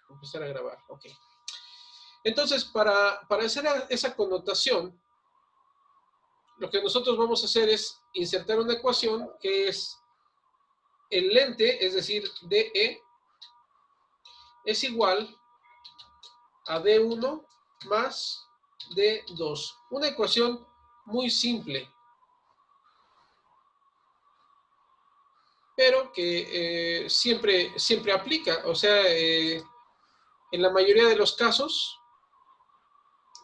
Empezar a grabar, ok. Entonces, para hacer esa connotación, lo que nosotros vamos a hacer es insertar una ecuación que es el lente, es decir, DE, es igual a D1 más D2. Una ecuación muy simple, pero que siempre aplica. O sea, en la mayoría de los casos,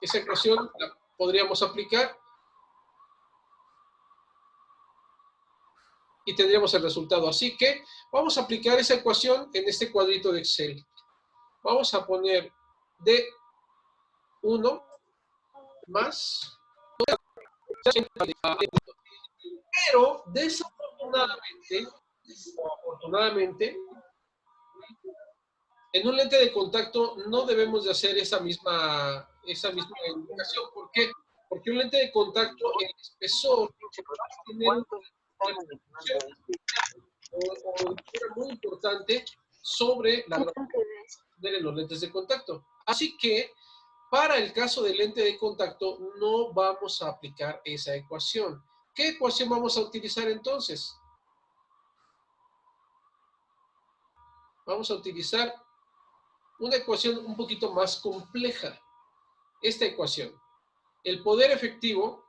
esa ecuación la podríamos aplicar y tendríamos el resultado. Así que vamos a aplicar esa ecuación en este cuadrito de Excel. Vamos a poner D1 más, pero desafortunadamente o afortunadamente, en un lente de contacto no debemos de hacer esa misma indicación. ¿Por qué? Porque un lente de contacto, el espesor tiene una muy importante sobre la de los lentes de contacto. Así que, para el caso del lente de contacto, no vamos a aplicar esa ecuación. ¿Qué ecuación vamos a utilizar entonces? Vamos a utilizar una ecuación un poquito más compleja. Esta ecuación. El poder efectivo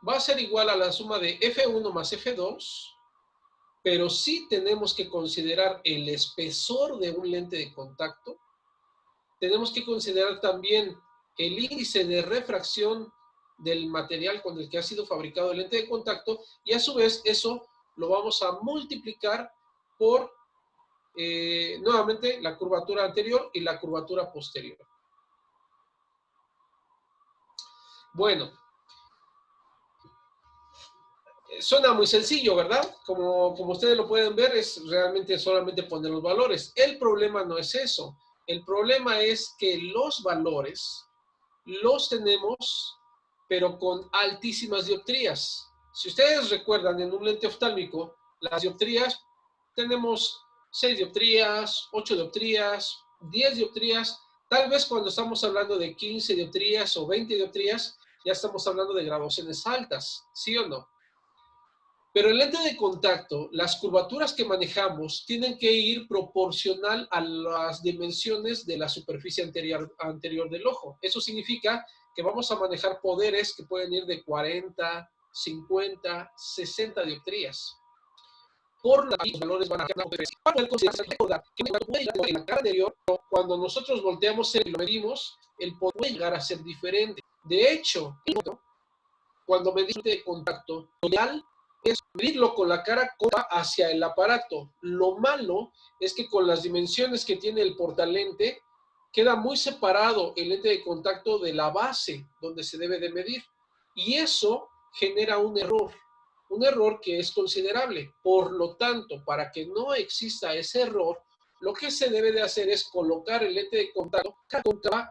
va a ser igual a la suma de F1 más F2, pero sí tenemos que considerar el espesor de un lente de contacto. Tenemos que considerar también el índice de refracción del material con el que ha sido fabricado el lente de contacto, y a su vez eso lo vamos a multiplicar por nuevamente la curvatura anterior y la curvatura posterior. Bueno, suena muy sencillo, ¿verdad? Como ustedes lo pueden ver, es realmente solamente poner los valores. El problema no es eso. El problema es que los valores los tenemos, pero con altísimas dioptrías. Si ustedes recuerdan, en un lente oftálmico, las dioptrías, tenemos 6 dioptrías, 8 dioptrías, 10 dioptrías. Tal vez cuando estamos hablando de 15 dioptrías o 20 dioptrías, ya estamos hablando de graduaciones altas, ¿sí o no? Pero el lente de contacto, las curvaturas que manejamos tienen que ir proporcional a las dimensiones de la superficie anterior del ojo. Eso significa que vamos a manejar poderes que pueden ir de 40, 50, 60 dioptrías. Por la los valores van a recordar que en la cara anterior, cuando nosotros volteamos y lo medimos, el poder puede llegar a ser diferente. De hecho, cuando medimos de contacto, ideal es medirlo con la cara hacia el aparato. Lo malo es que con las dimensiones que tiene el portalente, queda muy separado el lente de contacto de la base donde se debe de medir. Y eso genera un error que es considerable. Por lo tanto, para que no exista ese error, lo que se debe de hacer es colocar el lente de contacto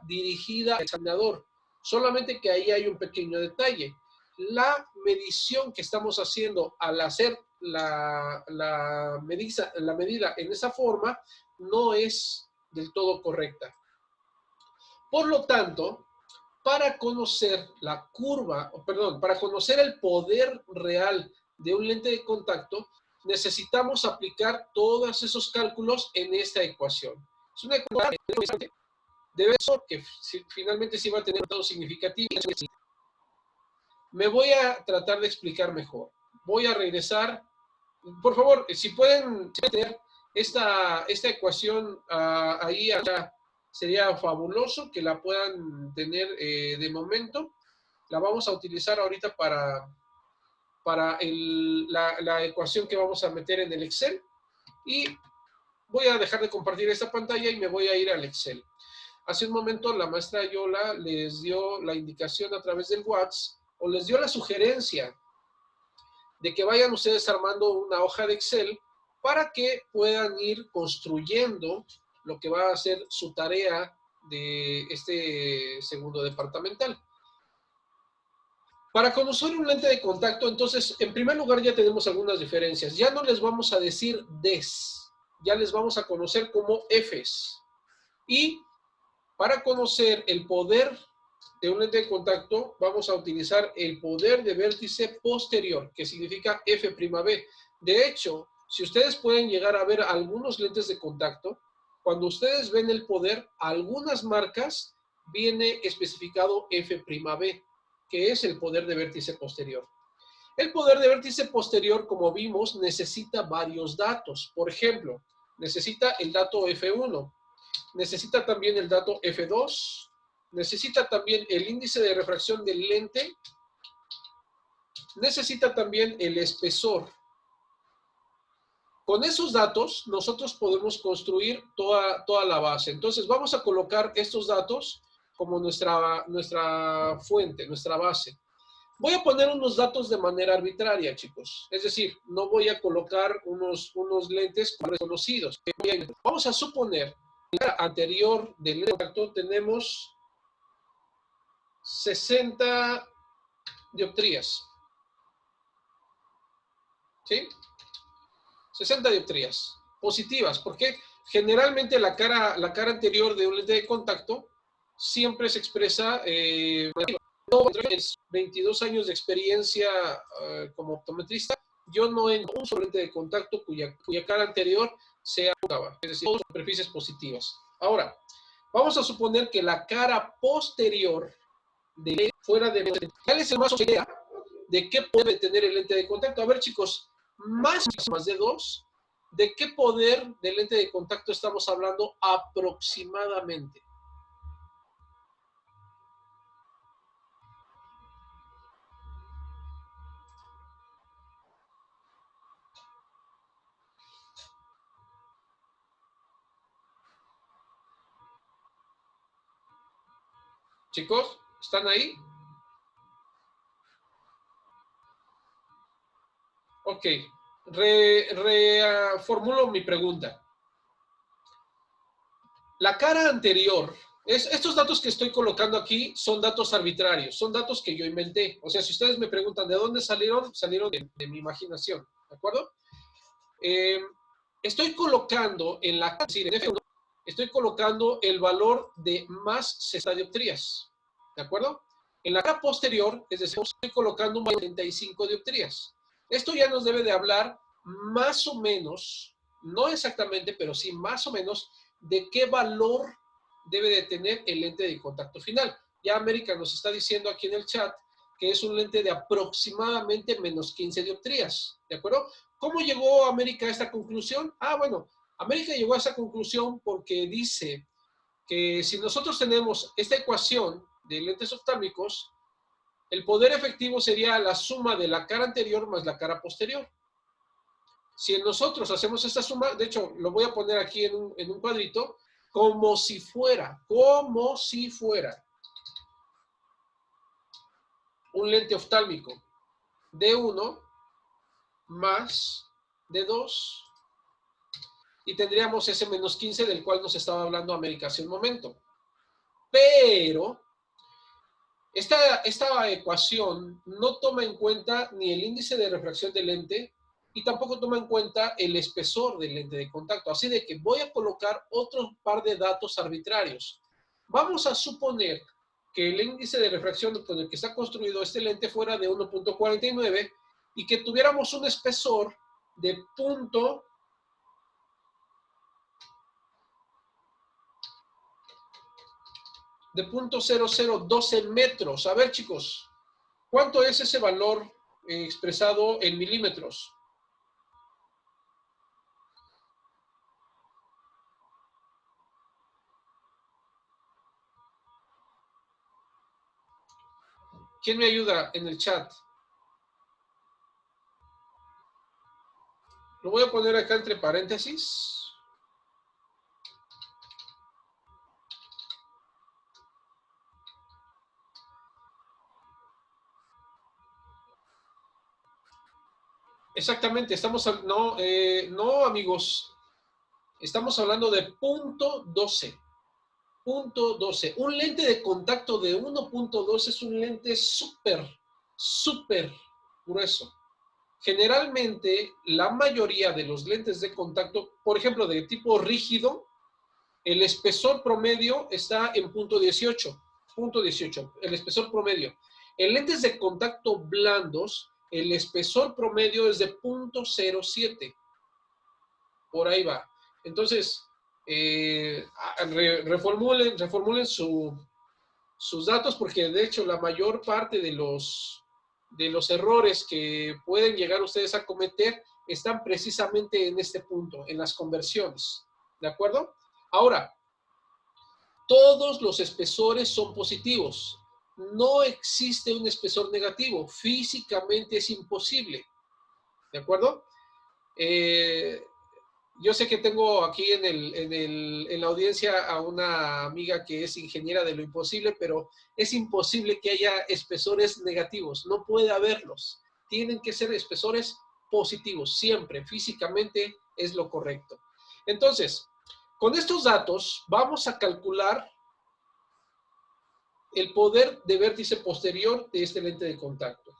dirigida al examinador. Solamente que ahí hay un pequeño detalle. La medición que estamos haciendo al hacer la medida en esa forma no es del todo correcta. Por lo tanto, para conocer la curva, para conocer el poder real de un lente de contacto, necesitamos aplicar todos esos cálculos en esta ecuación. Es una ecuación debe ser que finalmente sí va a tener un resultado significativo. Me voy a tratar de explicar mejor. Voy a regresar. Por favor, si pueden tener esta ecuación ahí, sería fabuloso que la puedan tener de momento. La vamos a utilizar ahorita para la ecuación que vamos a meter en el Excel. Y voy a dejar de compartir esta pantalla y me voy a ir al Excel. Hace un momento la maestra Yola les dio la indicación a través del WhatsApp, o les dio la sugerencia de que vayan ustedes armando una hoja de Excel para que puedan ir construyendo lo que va a ser su tarea de este segundo departamental. Para conocer un lente de contacto, entonces, en primer lugar ya tenemos algunas diferencias. Ya no les vamos a decir DES. ya les vamos a conocer como Fs. Y para conocer el poder de un lente de contacto, vamos a utilizar el poder de vértice posterior, que significa F'B. De hecho, si ustedes pueden llegar a ver algunos lentes de contacto, cuando ustedes ven el poder, algunas marcas viene especificado F'B, que es el poder de vértice posterior. El poder de vértice posterior, como vimos, necesita varios datos. Por ejemplo, necesita el dato F1, necesita también el dato F2, necesita también el índice de refracción del lente, necesita también el espesor. Con esos datos, nosotros podemos construir toda la base. Entonces, vamos a colocar estos datos como nuestra fuente, nuestra base. Voy a poner unos datos de manera arbitraria, chicos. Es decir, no voy a colocar unos lentes reconocidos. Vamos a suponer que en la anterior del lente de contacto tenemos 60 dioptrías. ¿Sí? 60 dioptrías positivas, porque generalmente la cara anterior de un lente de contacto siempre se expresa 22 años de experiencia como optometrista. Yo no encuentro un solo lente de contacto cuya cara anterior sea cóncava, es decir, todas superficies positivas. Ahora, vamos a suponer que la cara posterior de fuera de... ¿Cuál es el más idea de qué puede tener el lente de contacto? A ver, chicos, más de 2, ¿de qué poder del lente de contacto estamos hablando aproximadamente? Chicos, ¿están ahí? Ok, reformulo mi pregunta. La cara anterior, estos datos que estoy colocando aquí son datos arbitrarios, son datos que yo inventé. O sea, si ustedes me preguntan de dónde salieron, salieron de mi imaginación, ¿de acuerdo? Estoy colocando en la cara, en F1, estoy colocando el valor de más 60 dioptrías, ¿de acuerdo? En la cara posterior, es decir, estoy colocando un valor de 35 dioptrías. Esto ya nos debe de hablar más o menos, no exactamente, pero sí más o menos, de qué valor debe de tener el lente de contacto final. Ya América nos está diciendo aquí en el chat que es un lente de aproximadamente menos 15 dioptrías, ¿de acuerdo? ¿Cómo llegó América a esta conclusión? Ah, bueno, América llegó a esa conclusión porque dice que si nosotros tenemos esta ecuación de lentes oftálmicos, el poder efectivo sería la suma de la cara anterior más la cara posterior. Si nosotros hacemos esta suma, de hecho, lo voy a poner aquí en un cuadrito, como si fuera un lente oftálmico D1 más D2 y tendríamos ese menos 15 del cual nos estaba hablando América hace un momento. Pero esta ecuación no toma en cuenta ni el índice de refracción del lente y tampoco toma en cuenta el espesor del lente de contacto. Así de que voy a colocar otro par de datos arbitrarios. Vamos a suponer que el índice de refracción con el que está construido este lente fuera de 1.49 y que tuviéramos un espesor de 0.0012 metros. A ver, chicos, ¿cuánto es ese valor expresado en milímetros? ¿Quién me ayuda en el chat? Lo voy a poner acá entre paréntesis. Exactamente, no, amigos, estamos hablando de punto 12. Punto 12. Un lente de contacto de 1.12 es un lente súper grueso. generalmente la mayoría de los lentes de contacto, por ejemplo, de tipo rígido, el espesor promedio está en punto 18, el espesor promedio. En lentes de contacto blandos, el espesor promedio es de punto 07. Por ahí va. Entonces, reformulen sus datos, porque de hecho la mayor parte de los errores que pueden llegar ustedes a cometer están precisamente en este punto, en las conversiones. ¿De acuerdo? Ahora, todos los espesores son positivos. No existe un espesor negativo. Físicamente es imposible. ¿De acuerdo? Yo sé que tengo aquí en la audiencia a una amiga que es ingeniera de lo imposible, pero es imposible que haya espesores negativos. No puede haberlos. Tienen que ser espesores positivos. Siempre, físicamente, es lo correcto. Entonces, con estos datos, vamos a calcular el poder de vértice posterior de este lente de contacto.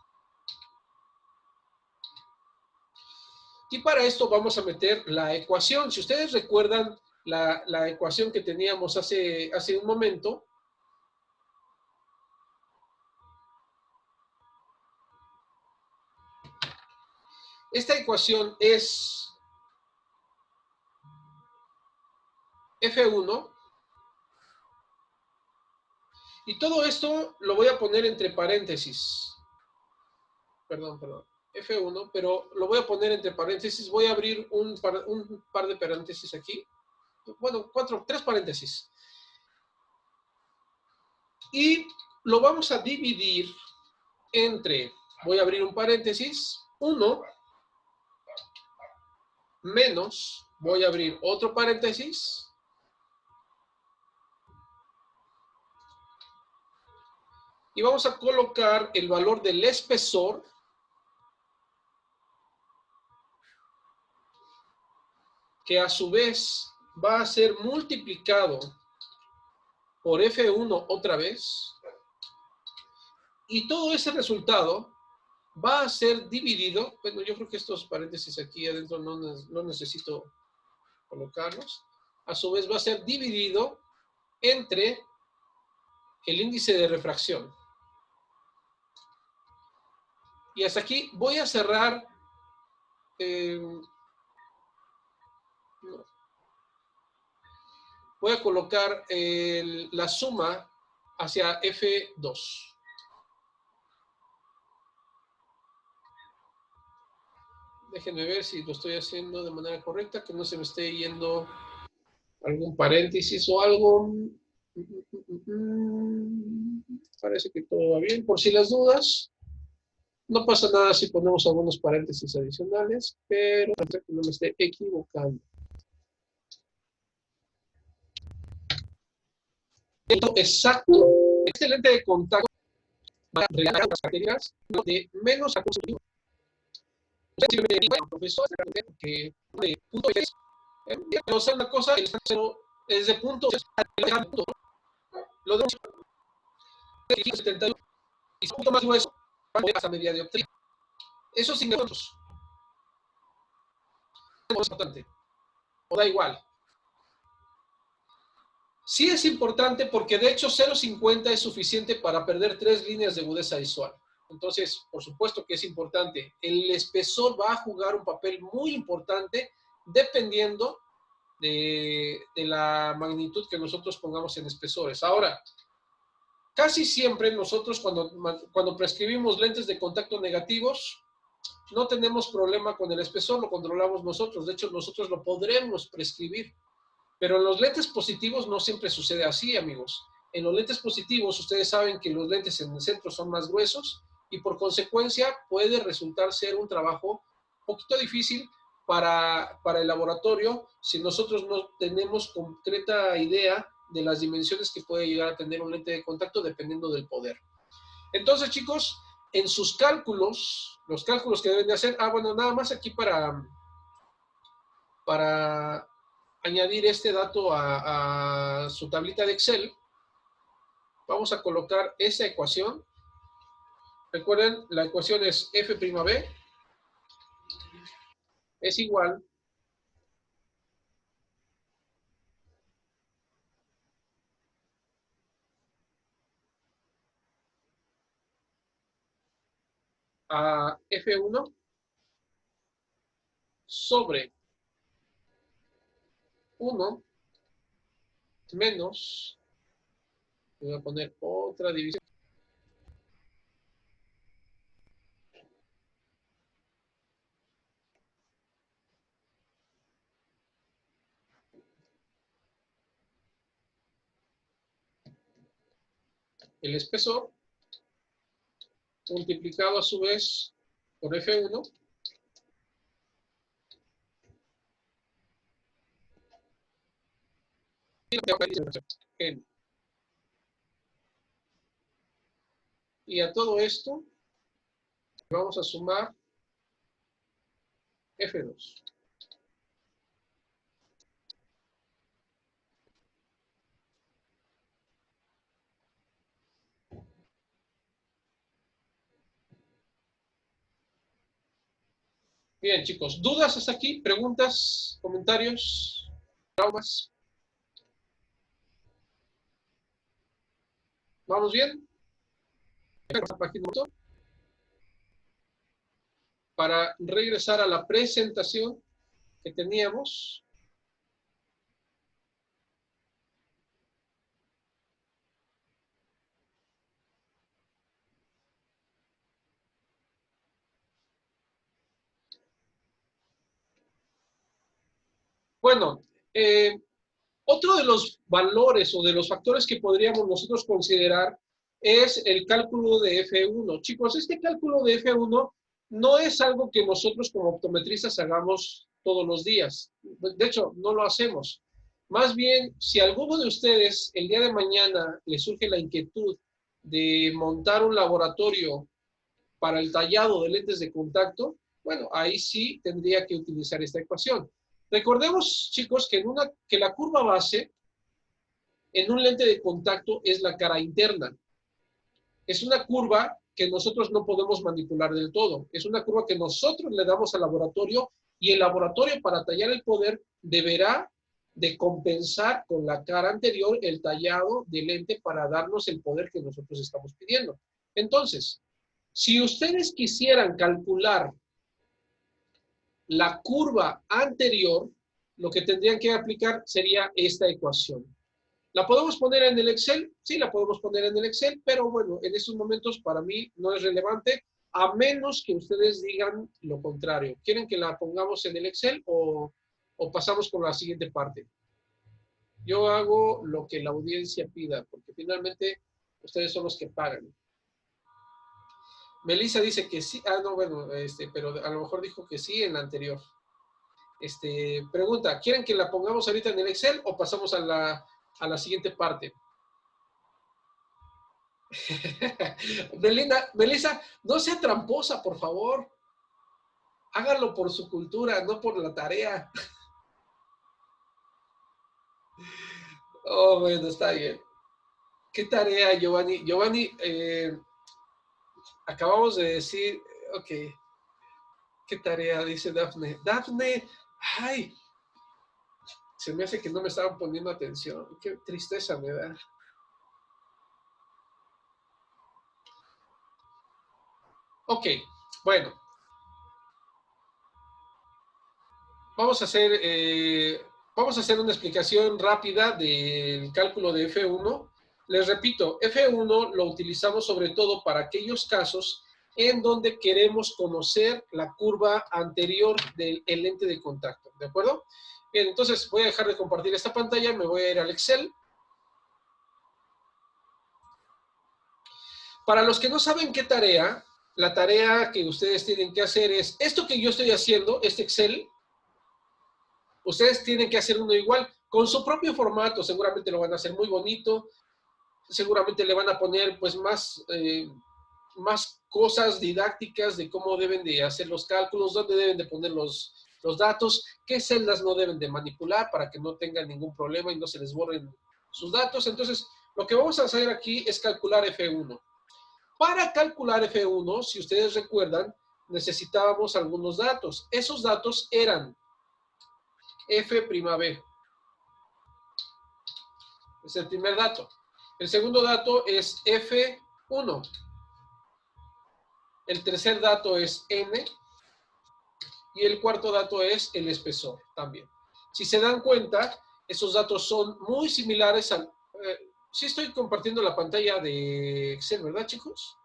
Y para esto vamos a meter la ecuación. Si ustedes recuerdan la ecuación que teníamos hace un momento, esta ecuación es F1, y todo esto lo voy a poner entre paréntesis. Perdón. F1, pero lo voy a poner entre paréntesis. Voy a abrir un par de paréntesis aquí. Bueno, 3 paréntesis. Y lo vamos a dividir entre, voy a abrir un paréntesis, 1 menos, voy a abrir otro paréntesis, y vamos a colocar el valor del espesor que a su vez va a ser multiplicado por F1 otra vez, y todo ese resultado va a ser dividido. Bueno, yo creo que estos paréntesis aquí adentro no necesito colocarlos. A su vez va a ser dividido entre el índice de refracción. Y hasta aquí voy a cerrar. Voy a colocar la suma hacia F2. Déjenme ver si lo estoy haciendo de manera correcta, que no se me esté yendo algún paréntesis o algo. Parece que todo va bien. Por si las dudas, no pasa nada si ponemos algunos paréntesis adicionales, pero que no me esté equivocando. Exacto. Este lente de contacto va a regalar las características de menos a constructivo. Profesor, que de punto es, no sé una cosa, el es de punto, lo de 71 y un punto más grueso, hasta media dioptría. Eso sin nosotros. Es importante. O da igual. Sí es importante porque de hecho 0.50 es suficiente para perder 3 líneas de agudeza visual. Entonces, por supuesto que es importante. El espesor va a jugar un papel muy importante dependiendo de la magnitud que nosotros pongamos en espesores. Ahora, casi siempre nosotros cuando prescribimos lentes de contacto negativos, no tenemos problema con el espesor, lo controlamos nosotros. De hecho, nosotros lo podremos prescribir. Pero en los lentes positivos no siempre sucede así, amigos. En los lentes positivos, ustedes saben que los lentes en el centro son más gruesos y por consecuencia puede resultar ser un trabajo un poquito difícil para el laboratorio si nosotros no tenemos concreta idea de las dimensiones que puede llegar a tener un lente de contacto dependiendo del poder. Entonces, chicos, en sus cálculos, los cálculos que deben de hacer, bueno, nada más aquí para añadir este dato a su tablita de Excel, vamos a colocar esta ecuación. Recuerden, la ecuación es F'B es igual a F1 sobre 1 menos, voy a poner otra división, el espesor multiplicado a su vez por F1 y a todo esto vamos a sumar F2. Bien, chicos, ¿dudas hasta aquí? ¿Preguntas? ¿Comentarios? ¿Traumas? ¿Vamos bien? Para regresar a la presentación que teníamos. Bueno, otro de los valores o de los factores que podríamos nosotros considerar es el cálculo de F1. Chicos, este cálculo de F1 no es algo que nosotros como optometristas hagamos todos los días. De hecho, no lo hacemos. Más bien, si a alguno de ustedes el día de mañana le surge la inquietud de montar un laboratorio para el tallado de lentes de contacto, bueno, ahí sí tendría que utilizar esta ecuación. Recordemos, chicos, que la curva base en un lente de contacto es la cara interna. Es una curva que nosotros no podemos manipular del todo. Es una curva que nosotros le damos al laboratorio y el laboratorio para tallar el poder deberá de compensar con la cara anterior el tallado de lente para darnos el poder que nosotros estamos pidiendo. Entonces, si ustedes quisieran calcular la curva anterior, lo que tendrían que aplicar sería esta ecuación. ¿La podemos poner en el Excel? Sí, la podemos poner en el Excel, pero bueno, en estos momentos para mí no es relevante, a menos que ustedes digan lo contrario. ¿Quieren que la pongamos en el Excel o pasamos con la siguiente parte? Yo hago lo que la audiencia pida, porque finalmente ustedes son los que pagan. Melissa dice que sí. Ah, no, bueno, pero a lo mejor dijo que sí en la anterior. Pregunta, ¿quieren que la pongamos ahorita en el Excel o pasamos a la siguiente parte? Melissa, no sea tramposa, por favor. Hágalo por su cultura, no por la tarea. Oh, bueno, está bien. ¿Qué tarea, Giovanni? Giovanni, acabamos de decir, ok. ¿Qué tarea? Dice Dafne. Dafne, ay, se me hace que no me estaban poniendo atención. Qué tristeza me da. Ok, bueno. Vamos a hacer una explicación rápida del cálculo de F1. Les repito, F1 lo utilizamos sobre todo para aquellos casos en donde queremos conocer la curva anterior del lente de contacto, ¿de acuerdo? Bien, entonces voy a dejar de compartir esta pantalla, me voy a ir al Excel. Para los que no saben qué tarea, la tarea que ustedes tienen que hacer es, esto que yo estoy haciendo, este Excel, ustedes tienen que hacer uno igual, con su propio formato, seguramente lo van a hacer muy bonito, seguramente le van a poner pues más cosas didácticas de cómo deben de hacer los cálculos, dónde deben de poner los datos, qué celdas no deben de manipular para que no tengan ningún problema y no se les borren sus datos. Entonces, lo que vamos a hacer aquí es calcular F1. Para calcular F1, si ustedes recuerdan, necesitábamos algunos datos. Esos datos eran F'B. Es el primer dato. El segundo dato es F1. El tercer dato es N. Y el cuarto dato es el espesor también. Si se dan cuenta, esos datos son muy similares al... sí estoy compartiendo la pantalla de Excel, ¿verdad, chicos?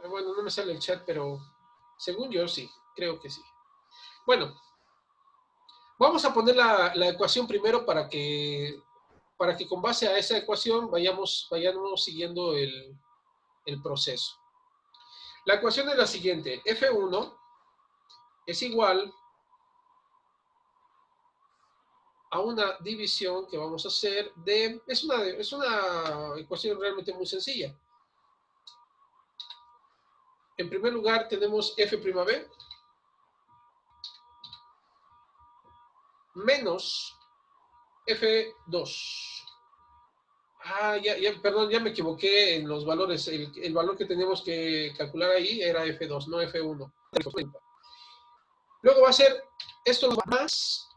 Bueno, no me sale el chat, pero según yo sí, creo que sí. Bueno, vamos a poner la ecuación primero para que con base a esa ecuación vayamos siguiendo el proceso. La ecuación es la siguiente. F1 es igual a una división que vamos a hacer de... Es una ecuación realmente muy sencilla. En primer lugar tenemos F'B menos F2. Perdón, ya me equivoqué en los valores. El valor que teníamos que calcular ahí era F2, no F1. Luego va a ser esto más...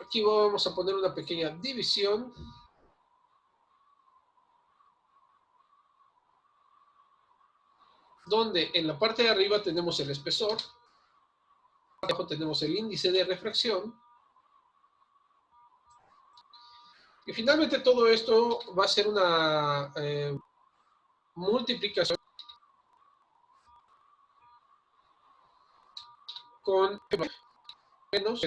Aquí vamos a poner una pequeña división. Donde en la parte de arriba tenemos el espesor. Abajo tenemos el índice de refracción. Y finalmente todo esto va a ser una multiplicación con menos.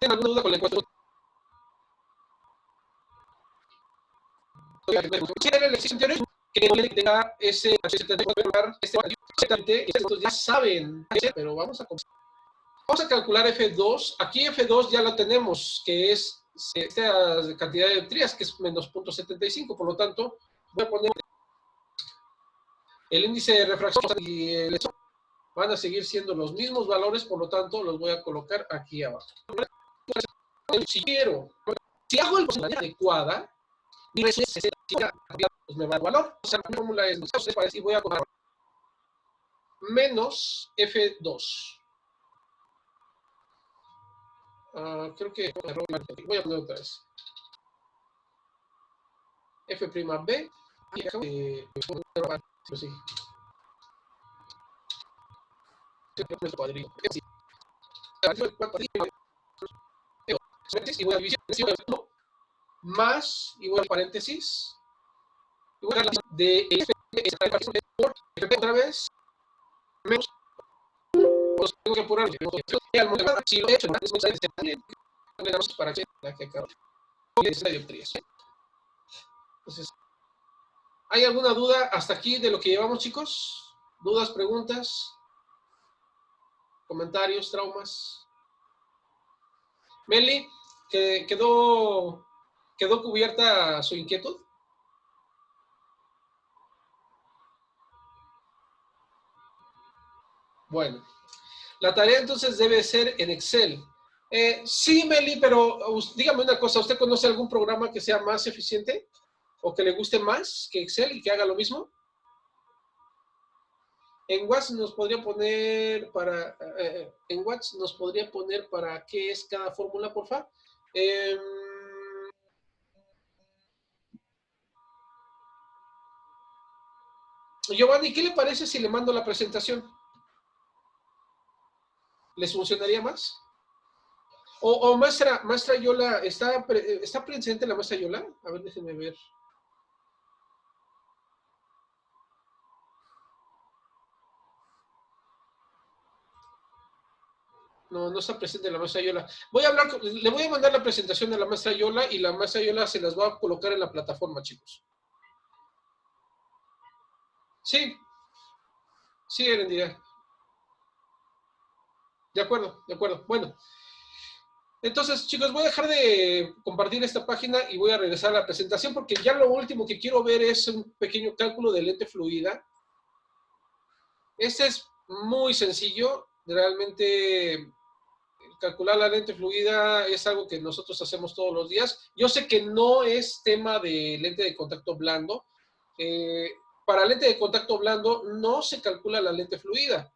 ¿Tienen alguna duda con la ecuación? Si era el ejercicio anterior, que no tenga ese 74, estos ya saben, pero vamos a calcular F2. Aquí F2 ya la tenemos, que es esta cantidad de dioptrías, que es menos 0.75. Por lo tanto, voy a poner el índice de refracción y el van a seguir siendo los mismos valores, por lo tanto, los voy a colocar aquí abajo. Si hago el de manera adecuada, mi resultado pues me va a dar valor. O sea, la fórmula es y voy a colocar menos F2. Creo que voy a poner otra vez. F'B. Pues sí. Y voy a dividir más, igual paréntesis, igual de por F otra vez, menos, pues tengo que apurar, si lo he hecho, para que acabo de dioptrías. Entonces, ¿hay alguna duda hasta aquí de lo que llevamos, chicos? ¿Dudas, preguntas, comentarios, traumas? Meli, ¿quedó cubierta su inquietud? Bueno, la tarea entonces debe ser en Excel. Sí, Meli, pero dígame una cosa, ¿usted conoce algún programa que sea más eficiente o que le guste más que Excel y que haga lo mismo? En WhatsApp nos podría poner para qué es cada fórmula, por favor. Giovanni, ¿qué le parece si le mando la presentación? ¿Les funcionaría más? O maestra Yola, ¿está presente la maestra Yola? A ver, déjenme ver. No, no está presente la maestra Yola. Le voy a mandar la presentación a la maestra Yola y la maestra Yola se las va a colocar en la plataforma, chicos. Sí, sí, Erendira. De acuerdo, de acuerdo. Bueno, Entonces, chicos, voy a dejar de compartir esta página y voy a regresar a la presentación porque ya lo último que quiero ver es un pequeño cálculo de lente fluida. Este es muy sencillo. Realmente, calcular la lente fluida es algo que nosotros hacemos todos los días. Yo sé que no es tema de lente de contacto blando. Para lente de contacto blando no se calcula la lente fluida,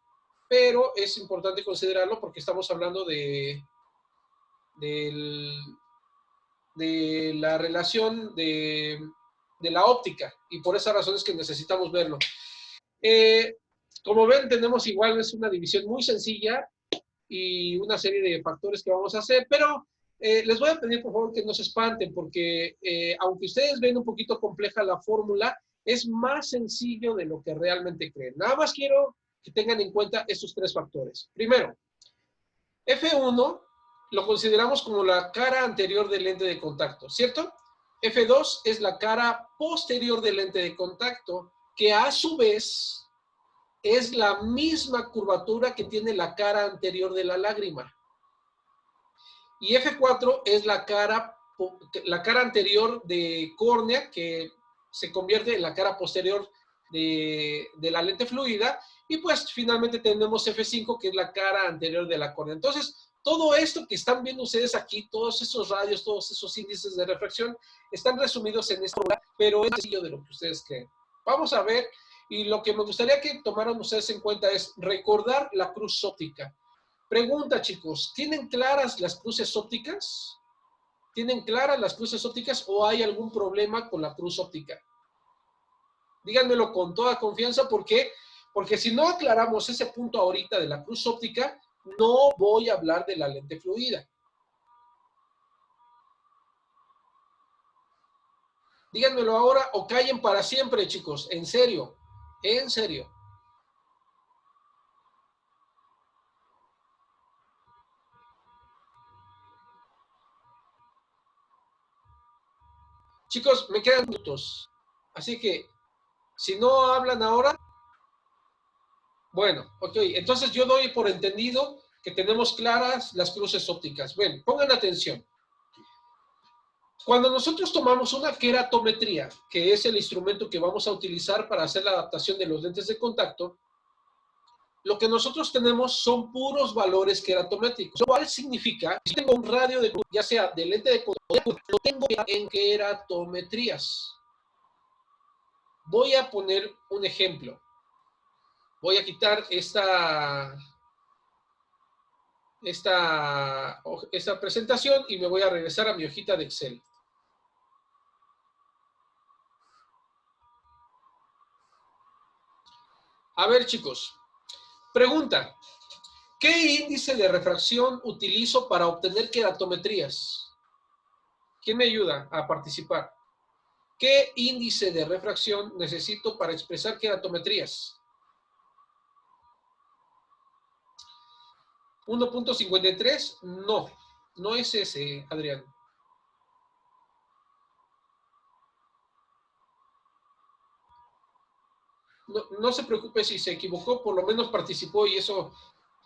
pero es importante considerarlo porque estamos hablando de la relación de la óptica, y por esa razón es que necesitamos verlo. Como ven, tenemos igual, es una división muy sencilla y una serie de factores que vamos a hacer, pero les voy a pedir por favor que no se espanten, porque aunque ustedes ven un poquito compleja la fórmula, es más sencillo de lo que realmente creen. Nada más quiero que tengan en cuenta estos tres factores. Primero, F1 lo consideramos como la cara anterior del lente de contacto, ¿cierto? F2 es la cara posterior del lente de contacto, que a su vez es la misma curvatura que tiene la cara anterior de la lágrima. Y F4 es la cara anterior de córnea, que se convierte en la cara posterior de la lente fluida. Y pues finalmente tenemos F5, que es la cara anterior de la córnea. Entonces, todo esto que están viendo ustedes aquí, todos esos radios, todos esos índices de refracción, están resumidos en esta fórmula, pero es sencillo de lo que ustedes creen. Vamos a ver, y lo que me gustaría que tomaran ustedes en cuenta es recordar la cruz óptica. Pregunta, chicos, ¿tienen claras las cruces ópticas? ¿Tienen claras las cruces ópticas o hay algún problema con la cruz óptica? Díganmelo con toda confianza, ¿por qué? Porque si no aclaramos ese punto ahorita de la cruz óptica, no voy a hablar de la lente fluida. Díganmelo ahora o callen para siempre, chicos. En serio, en serio. Chicos, me quedan minutos. Así que, si no hablan ahora, bueno, ok. Entonces yo doy por entendido que tenemos claras las cruces ópticas. Bueno, pongan atención. Cuando nosotros tomamos una queratometría, que es el instrumento que vamos a utilizar para hacer la adaptación de los lentes de contacto, lo que nosotros tenemos son puros valores queratométricos, lo cual significa que si tengo un radio de, ya sea de lente de contacto, lo tengo en queratometrías. Voy a poner un ejemplo. Voy a quitar esta presentación y me voy a regresar a mi hojita de Excel. A ver, chicos, pregunta. ¿Qué índice de refracción utilizo para obtener queratometrías? ¿Quién me ayuda a participar? ¿Qué índice de refracción necesito para expresar queratometrías? 1.53, no, no es ese, Adrián. No, no se preocupe si se equivocó, por lo menos participó y eso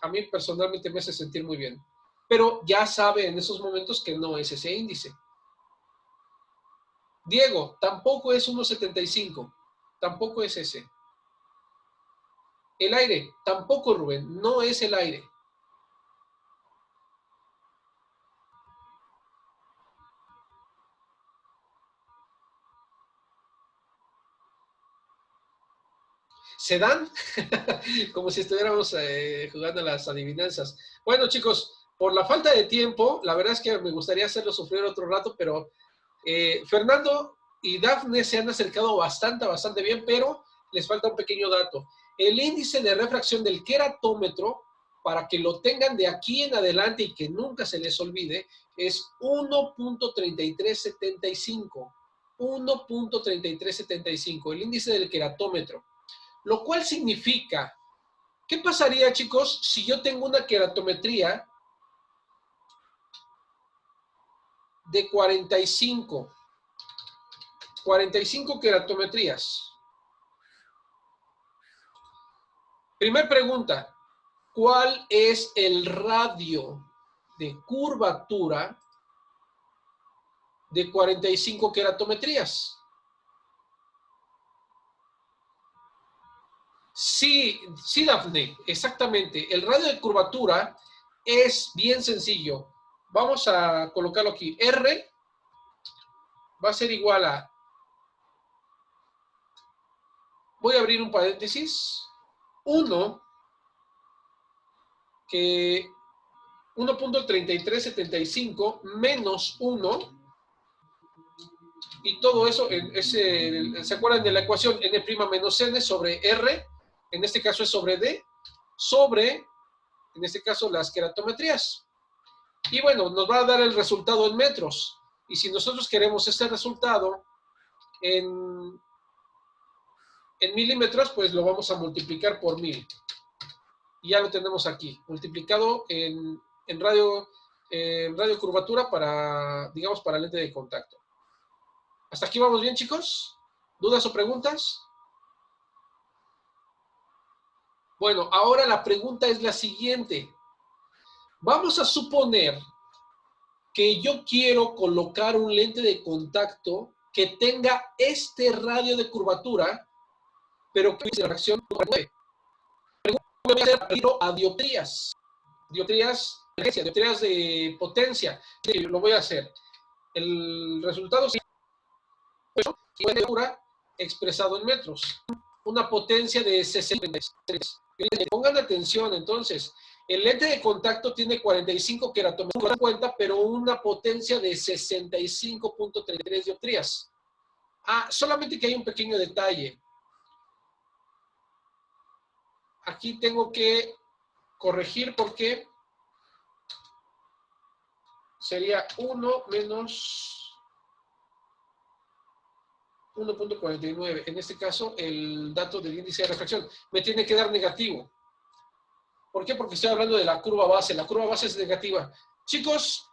a mí personalmente me hace sentir muy bien. Pero ya sabe en esos momentos que no es ese índice. Diego, tampoco es 1.75, tampoco es ese. El aire, tampoco, Rubén, no es el aire. ¿Se dan? Como si estuviéramos jugando a las adivinanzas. Bueno, chicos, por la falta de tiempo, la verdad es que me gustaría hacerlo sufrir otro rato, pero Fernando y Dafne se han acercado bastante bien, pero les falta un pequeño dato. El índice de refracción del queratómetro, para que lo tengan de aquí en adelante y que nunca se les olvide, es 1.3375. 1.3375, el índice del queratómetro. Lo cual significa, ¿qué pasaría, chicos, si yo tengo una queratometría de 45 queratometrías? Primer pregunta, ¿cuál es el radio de curvatura de 45 queratometrías. Sí, sí, Dafne, exactamente. El radio de curvatura es bien sencillo. Vamos a colocarlo aquí. R va a ser igual a... Voy a abrir un paréntesis. 1, que 1.3375 menos 1, y todo eso ¿se acuerdan de la ecuación? N' menos N sobre R, en este caso es sobre D, sobre, en este caso, las queratometrías. Y bueno, nos va a dar el resultado en metros. Y si nosotros queremos este resultado en milímetros, pues lo vamos a multiplicar por 1000. Y ya lo tenemos aquí, multiplicado en radio curvatura para, digamos, para lente de contacto. ¿Hasta aquí vamos bien, chicos? ¿Dudas o preguntas? Bueno, ahora la pregunta es la siguiente. Vamos a suponer que yo quiero colocar un lente de contacto que tenga este radio de curvatura, pero que de refracción 9. Voy a hacer a dioptrías. Dioptrías de potencia. Sí, lo voy a hacer. El resultado es expresado en metros. Una potencia de 63. Pongan atención, entonces. El lente de contacto tiene 45 queratometrías, pero una potencia de 65.33 dioptrías. Solamente que hay un pequeño detalle. Aquí tengo que corregir porque sería 1 menos 1.49. En este caso, el dato del índice de refracción me tiene que dar negativo. ¿Por qué? Porque estoy hablando de la curva base. La curva base es negativa. Chicos,